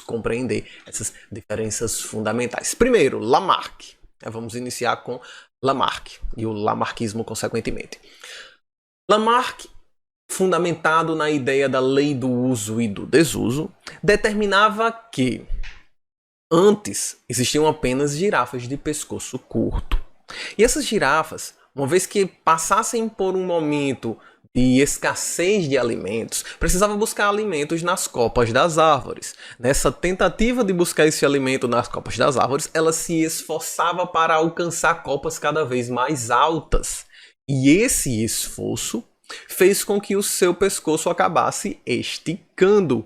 compreender essas diferenças fundamentais. Primeiro, Lamarck. Vamos iniciar com Lamarck e o lamarckismo consequentemente. Lamarck, fundamentado na ideia da lei do uso e do desuso, determinava que antes existiam apenas girafas de pescoço curto. E essas girafas, uma vez que passassem por um momento de escassez de alimentos, precisavam buscar alimentos nas copas das árvores. Nessa tentativa de buscar esse alimento nas copas das árvores, ela se esforçava para alcançar copas cada vez mais altas. E esse esforço fez com que o seu pescoço acabasse esticando.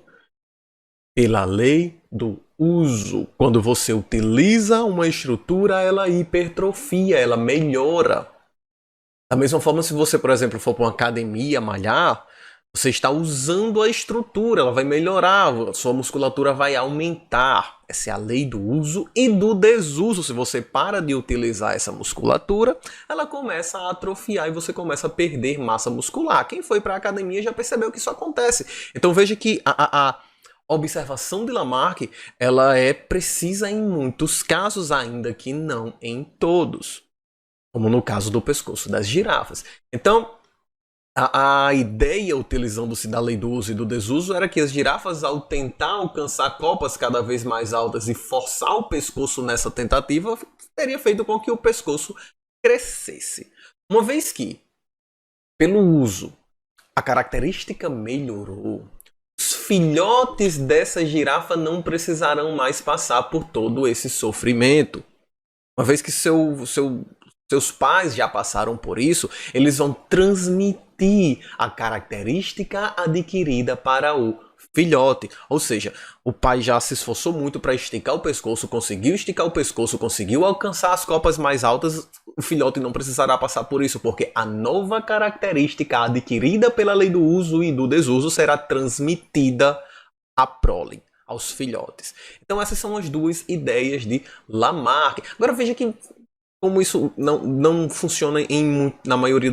Pela lei do uso. Quando você utiliza uma estrutura, ela hipertrofia, ela melhora. Da mesma forma, se você, por exemplo, for para uma academia malhar, você está usando a estrutura, ela vai melhorar, a sua musculatura vai aumentar. Essa é a lei do uso e do desuso. Se você para de utilizar essa musculatura, ela começa a atrofiar e você começa a perder massa muscular. Quem foi para a academia já percebeu que isso acontece. Então veja que a observação de Lamarck, ela é precisa em muitos casos, ainda que não em todos. Como no caso do pescoço das girafas. Então, a ideia, utilizando-se da lei do uso e do desuso, era que as girafas, ao tentar alcançar copas cada vez mais altas e forçar o pescoço nessa tentativa, teria feito com que o pescoço crescesse. Uma vez que, pelo uso, a característica melhorou, os filhotes dessa girafa não precisarão mais passar por todo esse sofrimento. Uma vez que seus pais já passaram por isso, eles vão transmitir a característica adquirida para o filhote. Ou seja, o pai já se esforçou muito para esticar o pescoço, conseguiu esticar o pescoço, conseguiu alcançar as copas mais altas, o filhote não precisará passar por isso, porque a nova característica adquirida pela lei do uso e do desuso será transmitida à prole, aos filhotes. Então essas são as duas ideias de Lamarck. Agora veja que como isso não funciona na maioria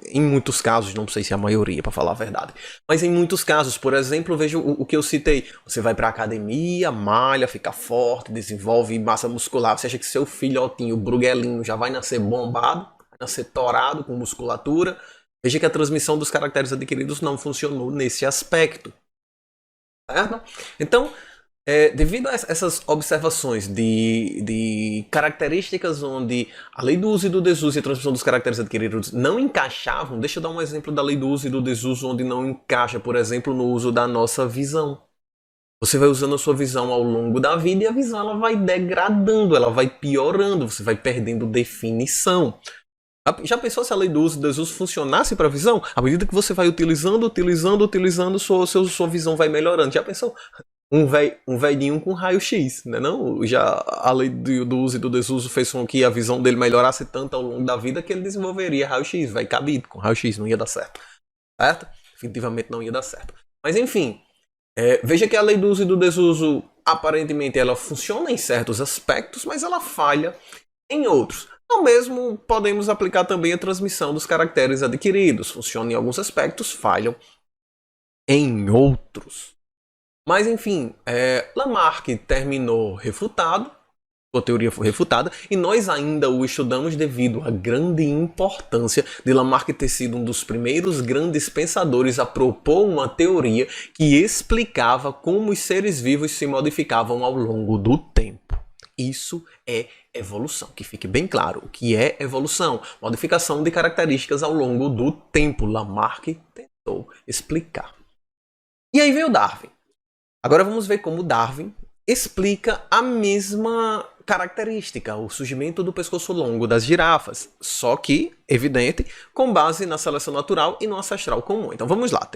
em muitos casos, não sei se é a maioria, para falar a verdade, mas em muitos casos, por exemplo, veja o que eu citei, você vai para a academia, malha, fica forte, desenvolve massa muscular, você acha que seu filhotinho, o bruguelinho, já vai nascer bombado, vai nascer torado com musculatura, veja que a transmissão dos caracteres adquiridos não funcionou nesse aspecto, certo? Então, devido a essas observações de características onde a lei do uso e do desuso e a transmissão dos caracteres adquiridos não encaixavam, deixa eu dar um exemplo da lei do uso e do desuso onde não encaixa, por exemplo, no uso da nossa visão. Você vai usando a sua visão ao longo da vida e a visão ela vai degradando, ela vai piorando, você vai perdendo definição. Já pensou se a lei do uso e do desuso funcionasse para a visão? À medida que você vai utilizando, sua visão vai melhorando. Já pensou? Um velhinho com raio-x, né? Não? Já a lei do uso e do desuso fez com que a visão dele melhorasse tanto ao longo da vida que ele desenvolveria raio-x, velho cabido com raio-x, não ia dar certo. Certo? Definitivamente não ia dar certo. Mas enfim, veja que a lei do uso e do desuso, aparentemente, ela funciona em certos aspectos, mas ela falha em outros. Então mesmo podemos aplicar também a transmissão dos caracteres adquiridos. Funciona em alguns aspectos, falham em outros. Mas enfim, Lamarck terminou refutado, sua teoria foi refutada, e nós ainda o estudamos devido à grande importância de Lamarck ter sido um dos primeiros grandes pensadores a propor uma teoria que explicava como os seres vivos se modificavam ao longo do tempo. Isso é evolução, que fique bem claro o que é evolução. Modificação de características ao longo do tempo. Lamarck tentou explicar. E aí veio Darwin. Agora vamos ver como Darwin explica a mesma característica, o surgimento do pescoço longo das girafas, só que, evidente, com base na seleção natural e no ancestral comum. Então vamos lá.